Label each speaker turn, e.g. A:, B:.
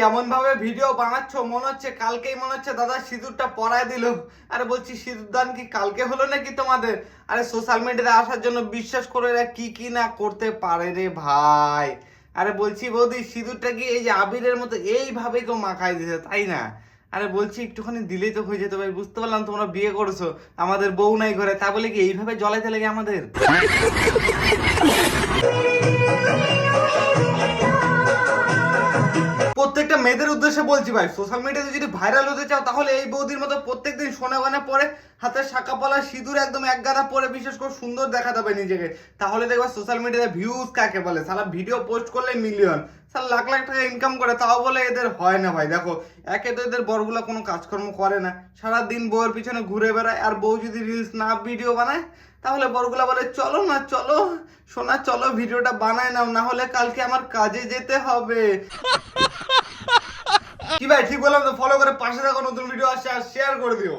A: এমন ভাবে ভিডিও বানাচ্ছ মনে হচ্ছে কালকেই মনে হচ্ছে দাদা সিঁদুরটা পরায় দিল। আরে বলছি সিঁদুর দান কি কালকে হলো নাকি তোমাদের? আরে সোশ্যাল মিডিয়াতে আসার জন্য বিশ্বাস করে এরা কি কি না করতে পারে রে ভাই। আরে বলছি বৌদি সিঁদুরটা কি এই যে আবিরের মতো এইভাবে কেউ মাখায় দিছে তাই না? আরে বলছি একটুখানি দিলেই তো হয়ে যেত ভাই, বুঝতে পারলাম তোমরা বিয়ে করেছো, আমাদের বউ নাই ঘরে, তা বলে কি এইভাবে জ্বলাইতে লাগে আমাদের? প্রত্যেকটা মেয়েদের উদ্দেশ্যে বলছি ভাই, সোশ্যাল মিডিয়াতে যদি ভাইরাল হতে চাও তাহলে এই বৌদির মতো প্রত্যেকদিন সোনা গয়না পরে, হাতে শাঁখা পলা সিঁদুর একদম এক গাদা পরে বিশেষ করে সুন্দর দেখাতে হবে নিজেকে। তাহলে দেখবা সোশ্যাল মিডিয়াতে ভিউজ কাকে বলে, সারা ভিডিও পোস্ট করলে মিলিয়ন, সারা লাখ লাখ টাকা ইনকাম করে, তাও বলে এদের হয় না ভাই। দেখো একে তো এদের বরগুলা কোনো কাজকর্ম করে না, সারাদিন বউয়ের পিছনে ঘুরে বেড়ায়, আর বউ যদি রিলস না ভিডিও বানায় তাহলে বরগুলা বলে চলো না চলো সোনা চলো ভিডিওটা বানায় নাও, না হলে কালকে আমার কাজে যেতে হবে। কি ভাই ঠিক বললাম তো? ফলো করে পাশে থাকো, নতুন ভিডিও আসছে আর শেয়ার করে দিও।